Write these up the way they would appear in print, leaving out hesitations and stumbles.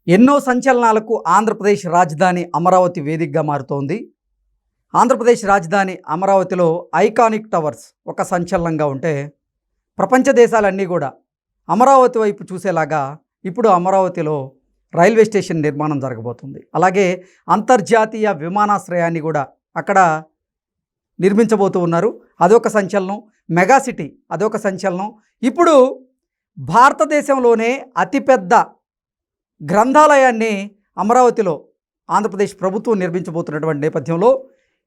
ఎన్నో సంచలనాలకు ఆంధ్రప్రదేశ్ రాజధాని అమరావతి వేదికగా మారుతోంది. ఆంధ్రప్రదేశ్ రాజధాని అమరావతిలో ఐకానిక్ టవర్స్ ఒక సంచలనంగా ఉంటే, ప్రపంచ దేశాలన్నీ కూడా అమరావతి వైపు చూసేలాగా ఇప్పుడు అమరావతిలో రైల్వే స్టేషన్ నిర్మాణం జరగబోతుంది. అలాగే అంతర్జాతీయ విమానాశ్రయాన్ని కూడా అక్కడ నిర్మించబోతూ ఉన్నారు. అదొక సంచలనం. మెగా సిటీ అదొక సంచలనం. ఇప్పుడు భారతదేశంలోనే అతిపెద్ద గ్రంథాలయాన్ని అమరావతిలో ఆంధ్రప్రదేశ్ ప్రభుత్వం నిర్మించబోతున్నటువంటి నేపథ్యంలో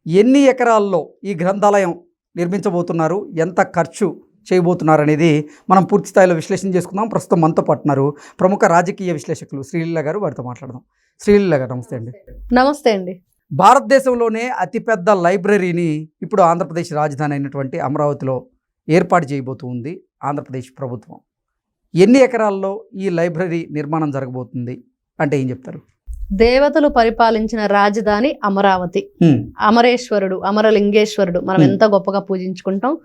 ఎన్ని ఎకరాల్లో ఈ గ్రంథాలయం నిర్మించబోతున్నారు, ఎంత ఖర్చు చేయబోతున్నారు అనేది మనం పూర్తి స్థాయిలో విశ్లేషణ చేసుకుందాం. ప్రస్తుతం మనతో పాటున్నారు ప్రముఖ రాజకీయ విశ్లేషకులు శ్రీలీల గారు. వారితో మాట్లాడదాం. శ్రీలీల గారు, నమస్తే అండి. నమస్తే అండి. భారతదేశంలోనే అతిపెద్ద లైబ్రరీని ఇప్పుడు ఆంధ్రప్రదేశ్ రాజధాని అయినటువంటి అమరావతిలో ఏర్పాటు చేయబోతుంది ఆంధ్రప్రదేశ్ ప్రభుత్వం. ఎన్ని ఎకరాల్లో ఈ లైబ్రరీ నిర్మాణం జరగబోతుంది అంటే ఏం చెప్తారు? దేవతలు పరిపాలించిన రాజధాని అమరావతి. అమరేశ్వరుడు, అమరలింగేశ్వరుడు మనం ఎంత గొప్పగా పూజించుకుంటాం.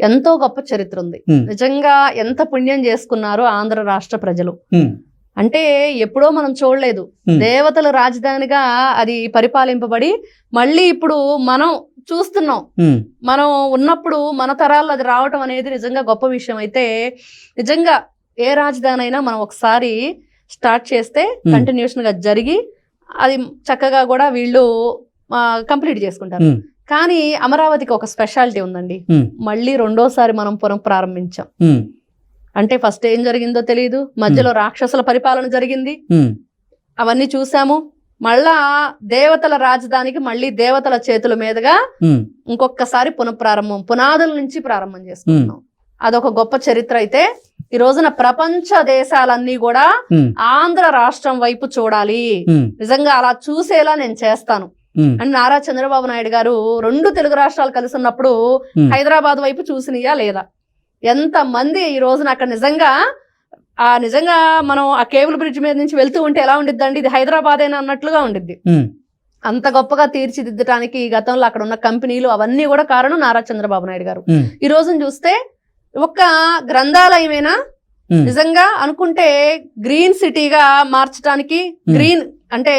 ఎంతో గొప్ప చరిత్ర ఉంది. నిజంగా ఎంత పుణ్యం చేసుకున్నారో ఆంధ్ర రాష్ట్ర ప్రజలు. అంటే ఎప్పుడో మనం చూడలేదు. దేవతల రాజధానిగా అది పరిపాలింపబడి మళ్ళీ ఇప్పుడు మనం చూస్తున్నాం. మనం ఉన్నప్పుడు మన తరాల్లో అది రావటం అనేది నిజంగా గొప్ప విషయం. అయితే నిజంగా ఏ రాజధాని అయినా మనం ఒకసారి స్టార్ట్ చేస్తే కంటిన్యూషన్ గా జరిగి అది చక్కగా కూడా వీళ్ళు కంప్లీట్ చేసుకుంటారు. కానీ అమరావతికి ఒక స్పెషాలిటీ ఉందండి. మళ్ళీ రెండోసారి మనం ప్రారంభించాం. అంటే ఫస్ట్ ఏం జరిగిందో తెలియదు, మధ్యలో రాక్షసుల పరిపాలన జరిగింది, అవన్నీ చూసాము. మళ్ళా దేవతల రాజధానికి మళ్ళీ దేవతల చేతుల మీదుగా ఇంకొకసారి పునఃప్రారంభం, పునాదుల నుంచి ప్రారంభం చేసుకుంటున్నాం. అదొక గొప్ప చరిత్ర. అయితే ఈ రోజున ప్రపంచ దేశాలన్నీ కూడా ఆంధ్ర రాష్ట్రం వైపు చూడాలి. నిజంగా అలా చూసేలా నేను చేస్తాను అని నారా చంద్రబాబు నాయుడు గారు 2 తెలుగు రాష్ట్రాలు కలిసి ఉన్నప్పుడు హైదరాబాద్ వైపు చూసినయా లేదా? ఎంత మంది ఈ రోజున అక్కడ నిజంగా మనం ఆ కేబుల్ బ్రిడ్జ్ మీద నుంచి వెళ్తూ ఉంటే ఎలా ఉండిద్దండి, ఇది హైదరాబాదేనా అన్నట్లుగా ఉండిద్ది. అంత గొప్పగా తీర్చిదిద్దడానికి గతంలో అక్కడ ఉన్న కంపెనీలు అవన్నీ కూడా కారణం నారా చంద్రబాబు నాయుడు గారు. ఈ రోజున చూస్తే ఒక్క గ్రంథాలయమేనా నిజంగా అనుకుంటే గ్రీన్ సిటీగా మార్చడానికి, గ్రీన్ అంటే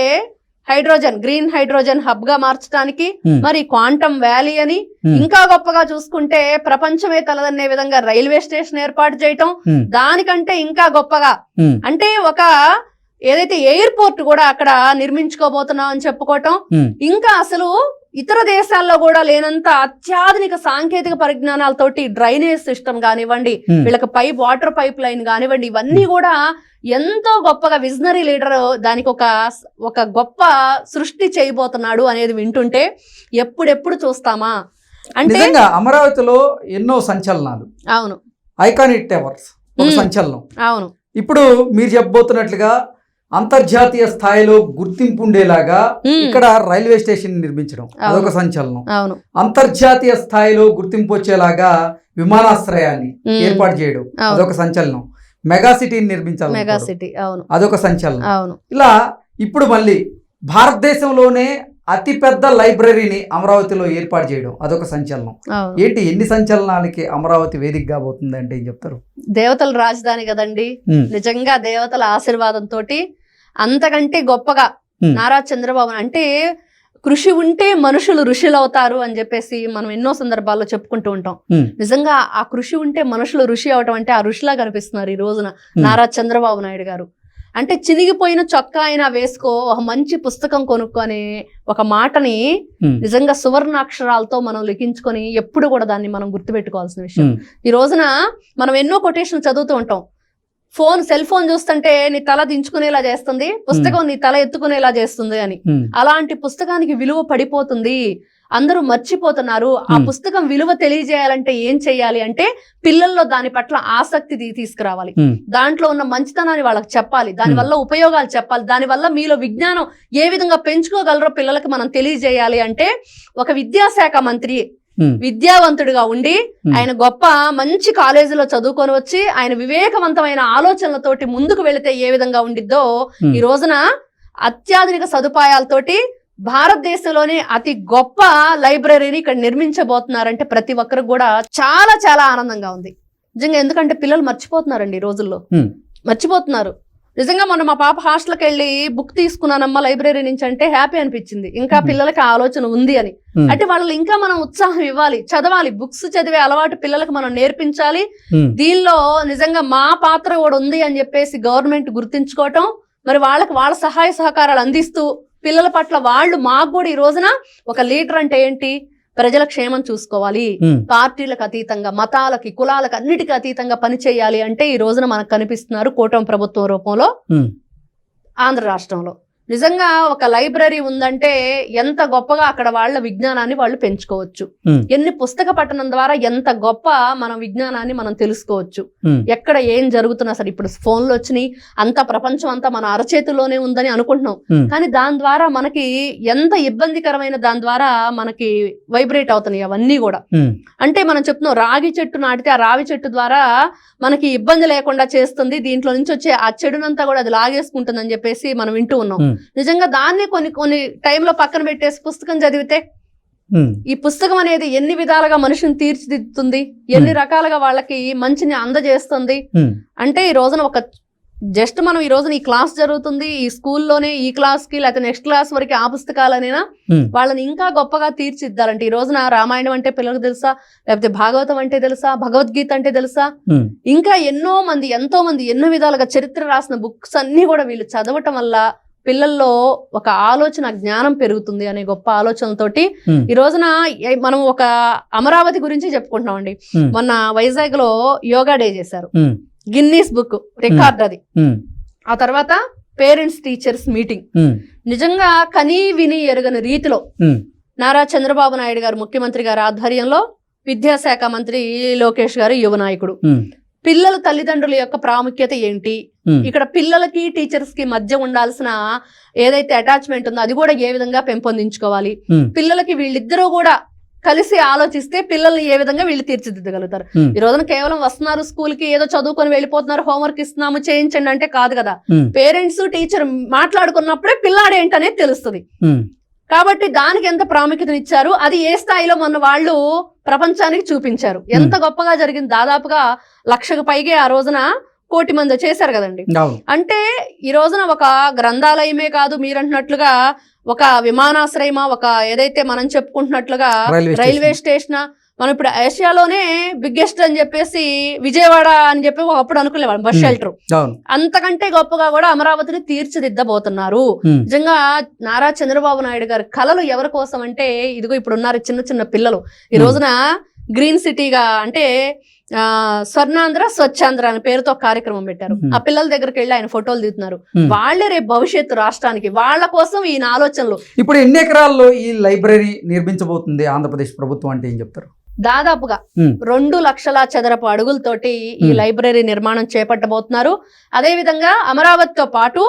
గ్రీన్ హైడ్రోజన్ హబ్ గా మార్చడానికి, మరి క్వాంటమ్ వ్యాలీ అని, ఇంకా గొప్పగా చూసుకుంటే ప్రపంచమే తలదన్నే విధంగా రైల్వే స్టేషన్ ఏర్పాటు చేయటం, దానికంటే ఇంకా గొప్పగా అంటే ఒక ఏదైతే ఎయిర్పోర్ట్ కూడా అక్కడ నిర్మించుకోబోతున్నాం అని చెప్పుకోవటం, ఇంకా అసలు ఇతర దేశాల్లో కూడా లేనంత అత్యాధునిక సాంకేతిక పరిజ్ఞానాలతోటి డ్రైనేజ్ సిస్టమ్ కానివ్వండి, వీళ్ళకి వాటర్ పైప్ లైన్ కానివ్వండి, ఇవన్నీ కూడా ఎంతో గొప్పగా విజనరీ లీడర్ దానికి ఒక గొప్ప సృష్టి చేయబోతున్నాడు అనేది వింటుంటే ఎప్పుడెప్పుడు చూస్తామా అంటే అమరావతిలో ఎన్నో సంచలనాలు. అవును, ఐకానిక్ టవర్స్ ఒక సంచలనం. అవును, ఇప్పుడు మీరు చెప్పబోతున్నట్లుగా అంతర్జాతీయ స్థాయిలో గుర్తింపు ఉండేలాగా ఇక్కడ రైల్వే స్టేషన్ నిర్మించడం అదొక సంచలనం. అవును, అంతర్జాతీయ స్థాయిలో గుర్తింపు వచ్చేలాగా విమానాశ్రయాన్ని ఏర్పాటు చేయడం అదొక సంచలనం. మెగా సిటీని నిర్మించాలి, మెగా సిటీ, అవును, అదొక సంచలనం. అవును, ఇలా ఇప్పుడు మళ్ళీ భారతదేశంలోనే అతిపెద్ద లైబ్రరీని అమరావతిలో ఏర్పాటు చేయడం అదొక సంచలనం. ఏంటి, ఎన్ని సంచలనాలకి అమరావతి వేదిక కాబోతుంది అంటే ఏం చెప్తారు? దేవతల రాజధాని కదండి. నిజంగా దేవతల ఆశీర్వాదంతో అంతకంటే గొప్పగా నారా చంద్రబాబు అంటే కృషి ఉంటే మనుషులు ఋషులు అవుతారు అని చెప్పేసి మనం ఎన్నో సందర్భాల్లో చెప్పుకుంటూ ఉంటాం. నిజంగా ఆ కృషి ఉంటే మనుషులు ఋషి అవటం అంటే ఆ ఋషిలా కనిపిస్తున్నారు ఈ రోజున నారా చంద్రబాబు నాయుడు గారు. అంటే చినిగిపోయిన చొక్కా అయినా వేసుకో, ఒక మంచి పుస్తకం కొనుక్కొని ఒక మాటని నిజంగా సువర్ణాక్షరాలతో మనం లిఖించుకొని ఎప్పుడు కూడా దాన్ని మనం గుర్తుపెట్టుకోవాల్సిన విషయం. ఈ రోజున మనం ఎన్నో కొటేషన్లు చదువుతూ ఉంటాం. సెల్ ఫోన్ చూస్తుంటే నీ తల దించుకునేలా చేస్తుంది, పుస్తకం నీ తల ఎత్తుకునేలా చేస్తుంది అని. అలాంటి పుస్తకానికి విలువ పడిపోతుంది, అందరూ మర్చిపోతున్నారు. ఆ పుస్తకం విలువ తెలియజేయాలంటే ఏం చెయ్యాలి అంటే పిల్లల్లో దాని పట్ల ఆసక్తి తీసుకురావాలి, దాంట్లో ఉన్న మంచితనాన్ని వాళ్ళకి చెప్పాలి, దానివల్ల ఉపయోగాలు చెప్పాలి, దానివల్ల మీలో విజ్ఞానం ఏ విధంగా పెంచుకోగలరో పిల్లలకి మనం తెలియజేయాలి. అంటే ఒక విద్యాశాఖ మంత్రి విద్యావంతుడిగా ఉండి ఆయన గొప్ప మంచి కాలేజీలో చదువుకొని వచ్చి ఆయన వివేకవంతమైన ఆలోచనలతోటి ముందుకు వెళితే ఏ విధంగా ఉండిద్దో ఈ రోజున అత్యాధునిక సదుపాయాలతోటి భారతదేశంలోనే అతి గొప్ప లైబ్రరీని ఇక్కడ నిర్మించబోతున్నారంటే ప్రతి ఒక్కరికి కూడా చాలా చాలా ఆనందంగా ఉంది నిజంగా. ఎందుకంటే పిల్లలు మర్చిపోతున్నారండి ఈ రోజుల్లో, మర్చిపోతున్నారు. నిజంగా మొన్న మా పాప హాస్టల్కి వెళ్ళి బుక్ తీసుకున్నానమ్మా లైబ్రరీ నుంచి అంటే హ్యాపీ అనిపించింది. ఇంకా పిల్లలకి ఆలోచన ఉంది అని. అంటే వాళ్ళు ఇంకా మనం ఉత్సాహం ఇవ్వాలి, చదవాలి, బుక్స్ చదివే అలవాటు పిల్లలకు మనం నేర్పించాలి. దీనిలో నిజంగా మా పాత్ర కూడా ఉంది అని చెప్పేసి గవర్నమెంట్ గుర్తించుకోవటం, మరి వాళ్ళకి వాళ్ళ సహాయ సహకారాలు అందిస్తూ పిల్లల పట్ల వాళ్ళు మాకు కూడా ఈ రోజున ఒక లీడర్ అంటే ఏంటి, ప్రజల క్షేమం చూసుకోవాలి, పార్టీలకు అతీతంగా, మతాలకి, కులాలకు అన్నిటికీ అతీతంగా పనిచేయాలి అంటే ఈ రోజున మనకు కనిపిస్తున్నారు కూటమి ప్రభుత్వం రూపంలో ఆంధ్ర రాష్ట్రంలో. నిజంగా ఒక లైబ్రరీ ఉందంటే ఎంత గొప్పగా అక్కడ వాళ్ళ విజ్ఞానాన్ని వాళ్ళు పెంచుకోవచ్చు. ఎన్ని పుస్తక పఠనం ద్వారా ఎంత గొప్ప మన విజ్ఞానాన్ని మనం తెలుసుకోవచ్చు. ఎక్కడ ఏం జరుగుతున్నా సరే, ఇప్పుడు ఫోన్లు వచ్చినాయి, అంత ప్రపంచం అంతా మన అరచేతిలోనే ఉందని అనుకుంటున్నాం. కానీ దాని ద్వారా మనకి ఎంత ఇబ్బందికరమైన దాని ద్వారా మనకి వైబ్రేట్ అవుతున్నాయి అవన్నీ కూడా. అంటే మనం చెప్తున్నాం రాగి చెట్టు నాటితే ఆ రావి చెట్టు ద్వారా మనకి ఇబ్బంది లేకుండా చేస్తుంది, దీంట్లో నుంచి వచ్చే ఆ చెడునంతా కూడా అది లాగేసుకుంటుంది అని చెప్పేసి మనం వింటూ ఉన్నాం. నిజంగా దాన్ని కొన్ని టైంలో పక్కన పెట్టేసి పుస్తకం చదివితే ఈ పుస్తకం అనేది ఎన్ని విధాలుగా మనిషిని తీర్చిదిద్దుతుంది, ఎన్ని రకాలుగా వాళ్ళకి మంచిని అందజేస్తుంది. అంటే ఈ రోజున ఒక జస్ట్ మనం ఈ రోజున ఈ క్లాస్ జరుగుతుంది, ఈ స్కూల్లోనే ఈ క్లాస్ కి లేకపోతే నెక్స్ట్ క్లాస్ వరకు ఆ పుస్తకాలనైనా వాళ్ళని ఇంకా గొప్పగా తీర్చిదిద్దాలంటే ఈ రోజున రామాయణం అంటే పిల్లలకు తెలుసా, లేకపోతే భాగవతం అంటే తెలుసా, భగవద్గీత అంటే తెలుసా, ఇంకా ఎంతో మంది ఎన్నో విధాలుగా చరిత్ర రాసిన బుక్స్ అన్ని కూడా వీళ్ళు చదవటం వల్ల పిల్లల్లో ఒక ఆలోచన, జ్ఞానం పెరుగుతుంది అనే గొప్ప ఆలోచనతోటి ఈ రోజున మనం ఒక అమరావతి గురించి చెప్పుకుంటున్నామండి. మొన్న వైజాగ్ లో యోగా డే చేశారు, గిన్నీస్ బుక్ రికార్డ్ అది. ఆ తర్వాత పేరెంట్స్ టీచర్స్ మీటింగ్. నిజంగా కనీ విని ఎరగని రీతిలో నారా చంద్రబాబు నాయుడు గారు ముఖ్యమంత్రి గారి ఆధ్వర్యంలో విద్యాశాఖ మంత్రి లోకేష్ గారు యువ నాయకుడు పిల్లల తల్లిదండ్రుల యొక్క ప్రాముఖ్యత ఏంటి, ఇక్కడ పిల్లలకి టీచర్స్ కి మధ్య ఉండాల్సిన ఏదైతే అటాచ్మెంట్ ఉందో అది కూడా ఏ విధంగా పెంపొందించుకోవాలి, పిల్లలకి వీళ్ళిద్దరూ కూడా కలిసి ఆలోచిస్తే పిల్లల్ని ఏ విధంగా వీళ్ళు తీర్చిదిద్దగలుగుతారు. ఈ రోజున కేవలం వస్తున్నారు స్కూల్ కి, ఏదో చదువుకొని వెళ్ళిపోతున్నారు, హోంవర్క్ ఇస్తున్నాము చేయించండి అంటే కాదు కదా. పేరెంట్స్ టీచర్ మాట్లాడుకున్నప్పుడే పిల్లాడేంటనేది తెలుస్తుంది. కాబట్టి దానికి ఎంత ప్రాముఖ్యతనిచ్చారు, అది ఏ స్థాయిలో మొన్న వాళ్ళు ప్రపంచానికి చూపించారు, ఎంత గొప్పగా జరిగింది. దాదాపుగా 1,00,000కు పైగే ఆ రోజున 1,00,00,000 మంది చేశారు కదండి. అంటే ఈ రోజున ఒక గ్రంథాలయమే కాదు, మీరంటున్నట్లుగా ఒక విమానాశ్రయమా, ఒక ఏదైతే మనం చెప్పుకుంటున్నట్లుగా రైల్వే స్టేషన్, మనం ఇప్పుడు ఏషియాలోనే బిగ్గెస్ట్ అని చెప్పేసి విజయవాడ అని చెప్పి ఒకప్పుడు అనుకునేవాళ్ళం, బస్ షెల్టర్. అంతకంటే గొప్పగా కూడా అమరావతిని తీర్చిదిద్దబోతున్నారు. నిజంగా నారా చంద్రబాబు నాయుడు గారి కళలు ఎవరి కోసం అంటే ఇదిగో ఇప్పుడు ఉన్నారు చిన్న చిన్న పిల్లలు. ఈ రోజున గ్రీన్ సిటీగా అంటే స్వర్ణాంధ్ర స్వచ్ఛాంధ్ర అనే పేరుతో కార్యక్రమం పెట్టారు. ఆ పిల్లల దగ్గరికి వెళ్ళి ఆయన ఫోటోలు దిగుతున్నారు. వాళ్ళే రేపు భవిష్యత్తు రాష్ట్రానికి, వాళ్ళ కోసం ఈయన ఆలోచనలు. ఇప్పుడు ఎన్ని ఎకరాల్లో ఈ లైబ్రరీ నిర్మించబోతుంది ఆంధ్రప్రదేశ్ ప్రభుత్వం అంటే ఏం చెప్తారు? దాదాపుగా 2 లక్షల చదరపు అడుగులతోటి ఈ లైబ్రరీ నిర్మాణం చేపట్టబోతున్నారు. అదే విధంగా అమరావతితో పాటు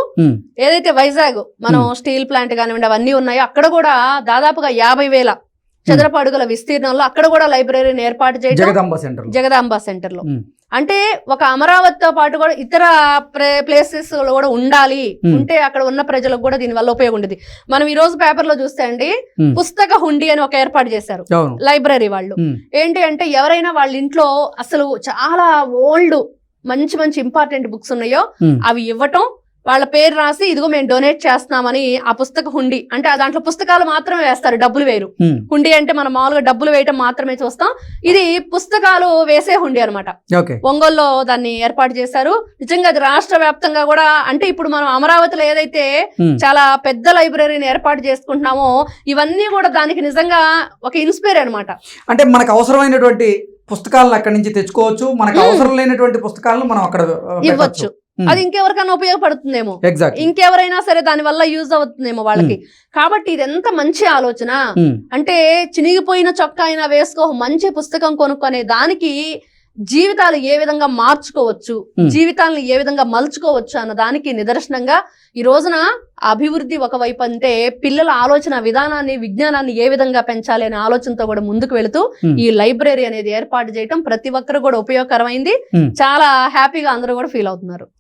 ఏదైతే వైజాగ్ మనం స్టీల్ ప్లాంట్ కానివ్వండి అవన్నీ ఉన్నాయో అక్కడ కూడా దాదాపుగా 50,000 చదరపు అడుగుల విస్తీర్ణంలో అక్కడ కూడా లైబ్రరీని ఏర్పాటు చేయడం జగదాంబ సెంటర్ లో. అంటే ఒక అమరావతితో పాటు కూడా ఇతర ప్లేసెస్ లో కూడా ఉండాలి, ఉంటే అక్కడ ఉన్న ప్రజలకు కూడా దీని వల్ల ఉపయోగం ఉండేది. మనం ఈ రోజు పేపర్ లో చూస్తే అండి పుస్తక హుండీ అని ఒక ఏర్పాటు చేశారు లైబ్రరీ వాళ్ళు. ఏంటి అంటే ఎవరైనా వాళ్ళ ఇంట్లో అసలు చాలా ఓల్డ్ మంచి ఇంపార్టెంట్ బుక్స్ ఉన్నాయో అవి ఇవ్వటం, వాళ్ళ పేరు రాసి ఇదిగో మేము డొనేట్ చేస్తున్నామని ఆ పుస్తక హుండీ, అంటే దాంట్లో పుస్తకాలు మాత్రమే వేస్తారు, డబ్బులు వేరు. హుండీ అంటే మనం మామూలుగా డబ్బులు వేయటం మాత్రమే చూస్తాం, ఇది పుస్తకాలు వేసే హుండీ అనమాట. ఒంగోలులో దాన్ని ఏర్పాటు చేశారు. నిజంగా అది రాష్ట్ర వ్యాప్తంగా కూడా, అంటే ఇప్పుడు మనం అమరావతిలో ఏదైతే చాలా పెద్ద లైబ్రరీని ఏర్పాటు చేసుకుంటున్నామో ఇవన్నీ కూడా దానికి నిజంగా ఒక ఇన్స్పైర్ అనమాట. అంటే మనకు అవసరమైనటువంటి పుస్తకాలను అక్కడి నుంచి తెచ్చుకోవచ్చు, మనకు అవసరం లేనటువంటి పుస్తకాలను మనం అక్కడ ఇవ్వచ్చు. అది ఇంకెవరికైనా ఉపయోగపడుతుందేమో, ఇంకెవరైనా సరే దాని వల్ల యూజ్ అవుతుందేమో వాళ్ళకి. కాబట్టి ఇది ఎంత మంచి ఆలోచన అంటే చినిగిపోయిన చొక్కా అయినా వేసుకో, మంచి పుస్తకం కొనుక్కునే దానికి జీవితాలు ఏ విధంగా మార్చుకోవచ్చు, జీవితాలను ఏ విధంగా మలుచుకోవచ్చు అన్న దానికి నిదర్శనంగా ఈ రోజున అభివృద్ధి ఒకవైపు అంటే పిల్లల ఆలోచన విధానాన్ని, విజ్ఞానాన్ని ఏ విధంగా పెంచాలి అనే ఆలోచనతో కూడా ముందుకు వెళుతూ ఈ లైబ్రరీ అనేది ఏర్పాటు చేయడం ప్రతి ఒక్కరు కూడా ఉపయోగకరమైంది. చాలా హ్యాపీగా అందరూ కూడా ఫీల్ అవుతున్నారు.